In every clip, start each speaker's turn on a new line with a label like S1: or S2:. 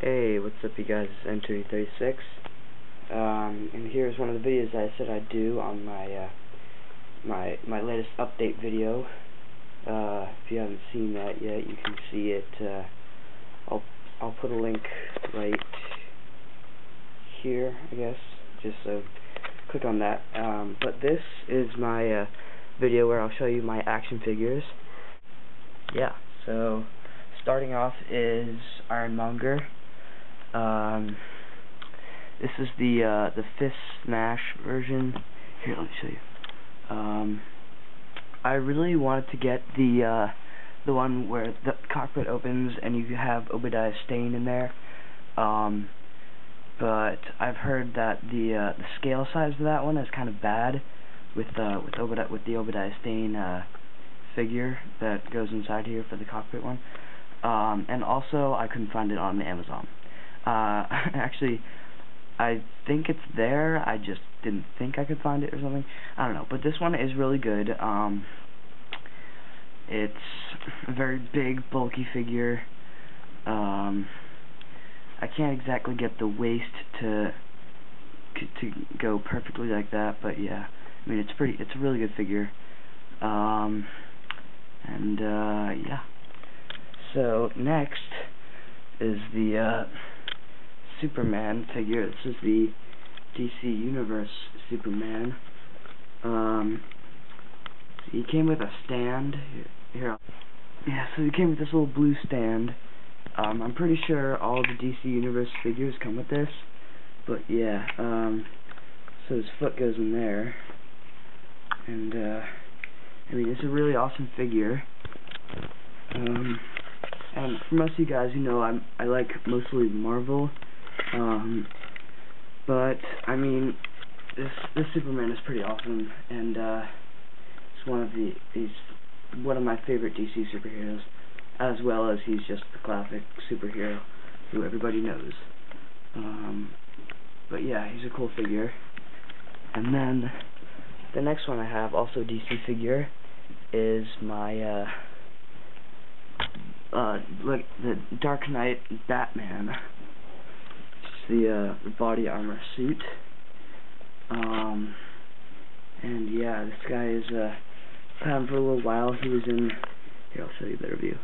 S1: Hey, what's up you guys, it's ntoony36, and here's one of the videos I said I'd do on my my latest update video. If you haven't seen that yet, you can see it. I'll put a link right here, I guess, just so click on that. But this is my video where I'll show you my action figures. Yeah, so starting off is Monger. This is the Fist Smash version. Here, let me show you. I really wanted to get the one where the cockpit opens and you have Obadiah Stane in there. But I've heard that the scale size of that one is kind of bad with the Obadiah Stane figure that goes inside here for the cockpit one. And also I couldn't find it on Amazon. Actually, I think it's there, I just didn't think I could find it or something. I don't know, but this one is really good. It's a very big, bulky figure. I can't exactly get the waist to go perfectly like that, but yeah, I mean, it's a really good figure. Yeah. So next is the Superman figure. This is the DC Universe Superman. He came with a stand. Here. Yeah, so he came with this little blue stand. I'm pretty sure all the DC Universe figures come with this, but yeah. So his foot goes in there, and I mean, it's a really awesome figure. And for most of you guys, you know, I like mostly Marvel. But I mean, this Superman is pretty awesome, and he's one of my favorite DC superheroes, as well as he's just the classic superhero who everybody knows. But yeah, he's a cool figure. And then the next one I have, also DC figure, is my like the Dark Knight Batman. The body armor suit. And yeah, this guy is had him for a little while. He was in here, I'll show you a better view.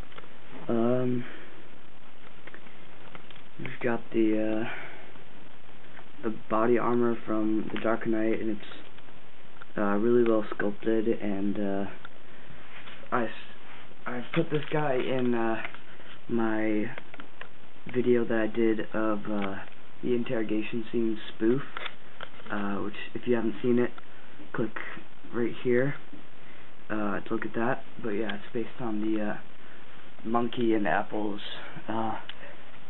S1: We've got the body armor from the Dark Knight, and it's really well sculpted, and I put this guy in my video that I did of the interrogation scene spoof, which, if you haven't seen it, click right here to look at that. But yeah, it's based on the Monkey and Apple's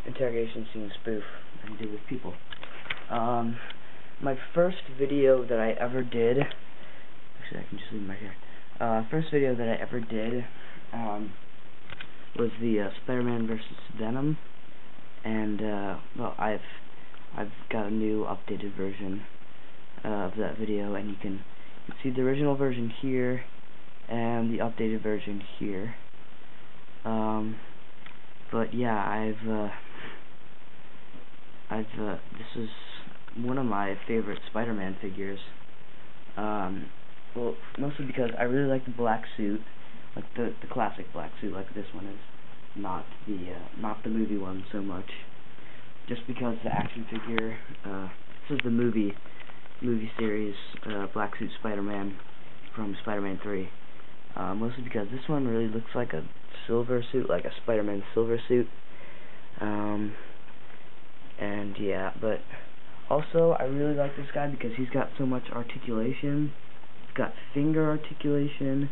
S1: interrogation scene spoof that he did with people. My first video that I ever did, actually I can just leave him right here. First video that I ever did was the Spider-Man versus Venom, and well, I've got a new updated version of that video, and you can see the original version here and the updated version here. But yeah, this is one of my favorite Spider-Man figures. Well, mostly because I really like the black suit, like the classic black suit, like this one is, not the movie one so much. Just because the action figure, this is the movie series, Black Suit Spider-Man from Spider-Man 3. Mostly because this one really looks like a silver suit, like a Spider-Man silver suit. And yeah, but also I really like this guy because he's got so much articulation. He's got finger articulation,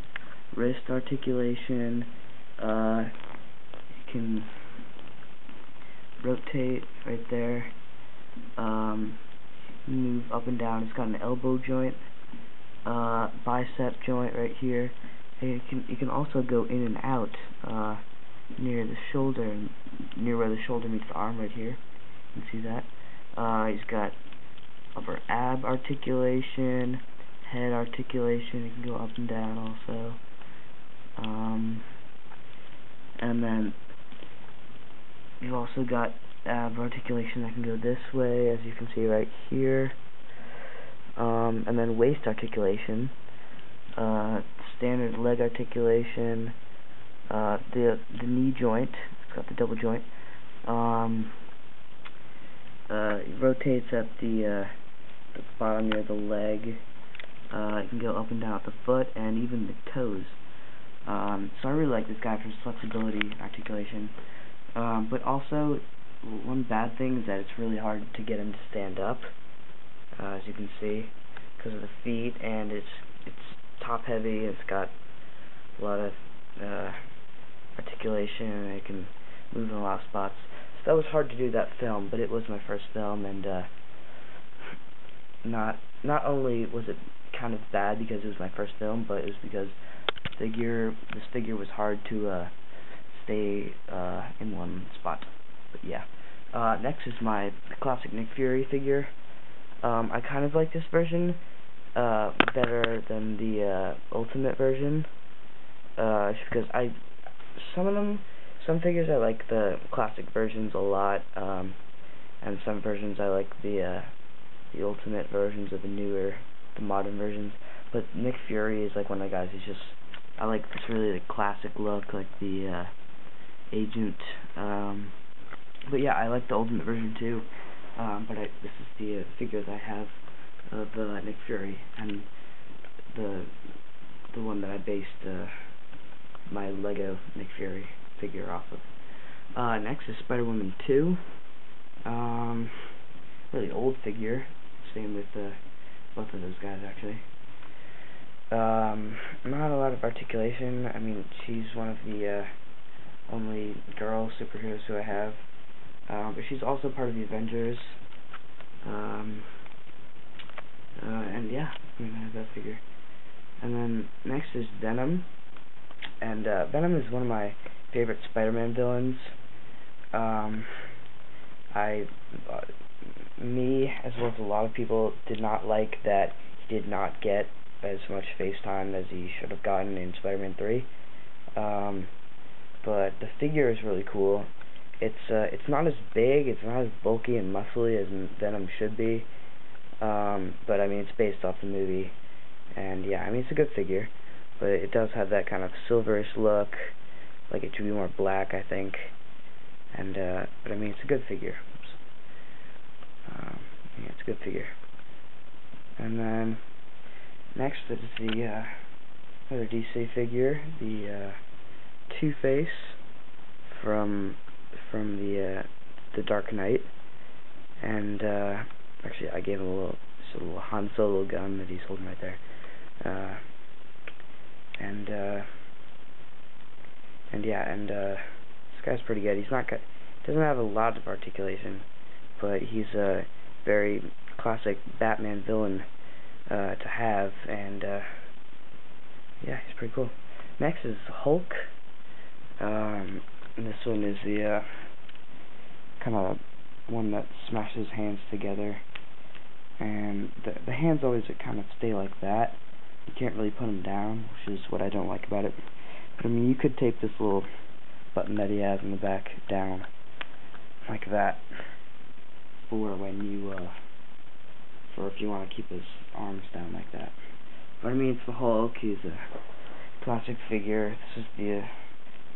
S1: wrist articulation, he can rotate right there, move up and down. It's got an elbow joint, bicep joint right here, and you can also go in and out near the shoulder, near where the shoulder meets the arm right here. You can see that. He's got upper ab articulation, head articulation. You can go up and down also, and then you've also got articulation that can go this way, as you can see right here. And then waist articulation, standard leg articulation, the knee joint, it's got the double joint, it rotates at the bottom near the leg, it can go up and down at the foot, and even the toes. So I really like this guy for his flexibility and articulation, but also one bad thing is that it's really hard to get him to stand up, as you can see, because of the feet, and it's top heavy. It's got a lot of articulation, and it can move in a lot of spots. So that was hard to do that film, but it was my first film, and not only was it kind of bad because it was my first film, but it was because this figure was hard to stay in one spot. But yeah. Next is my classic Nick Fury figure. I kind of like this version better than the Ultimate version, just because some figures I like the classic versions a lot, and some versions I like the Ultimate versions of the modern versions. But Nick Fury is like one of the guys who's just, I like this really classic look, like the Agent. But yeah, I like the Ultimate version too. But this is the figure that I have of Nick Fury, and the one that I based my Lego Nick Fury figure off of. Next is Spiderwoman 2. Really old figure. Same with both of those guys actually. Not a lot of articulation. I mean, she's one of the only girl superheroes who I have. But she's also part of the Avengers. And yeah, I mean, I have that figure. And then next is Venom. And Venom is one of my favorite Spider-Man villains. Me, as well as a lot of people, did not like that he did not get as much face time as he should have gotten in Spider-Man 3. But the figure is really cool. It's not as big, it's not as bulky and muscly as Venom should be. But I mean, it's based off the movie. And yeah, I mean, it's a good figure. But it does have that kind of silverish look. Like, it should be more black, I think. And, but I mean, it's a good figure. Yeah, it's a good figure. And then, next is the, another DC figure, the, Two-Face from the Dark Knight. And, actually, I gave him a little Han Solo gun that he's holding right there. This guy's pretty good. Doesn't have a lot of articulation, but he's a very classic Batman villain to have, and yeah, he's pretty cool. Next is Hulk. And this one is the kind of one that smashes hands together, and the hands always kind of stay like that. You can't really put them down, which is what I don't like about it. But I mean, you could tape this little button that he has in the back down like that, for when you for if you want to keep his arms down like that. But I mean, it's the Hulk. He's a classic figure. This is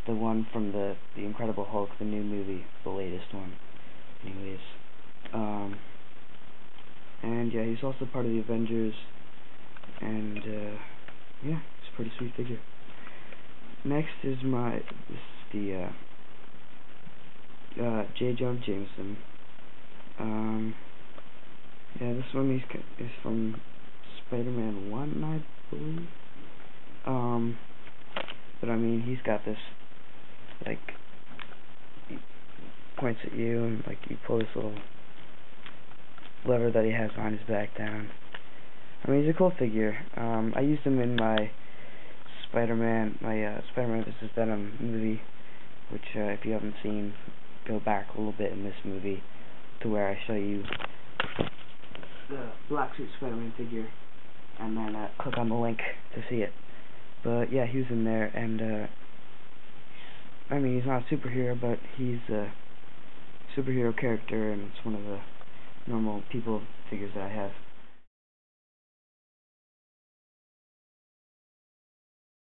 S1: the one from the Incredible Hulk, the new movie, the latest one. Anyways, and yeah, he's also part of the Avengers, and yeah, it's a pretty sweet figure. Next is the Jonah Jameson. Yeah, this one is from Spider-Man 1, I believe. But I mean, he's got this, like, he points at you, and like you pull this little lever that he has behind his back down. I mean, he's a cool figure. I used him in my Spider-Man vs. Venom movie, which if you haven't seen, go back a little bit in this movie to where I show you the black suit Spider-Man figure, and then click on the link to see it. But yeah, he was in there, and I mean, he's not a superhero, but he's superhero character, and it's one of the normal people figures that I have.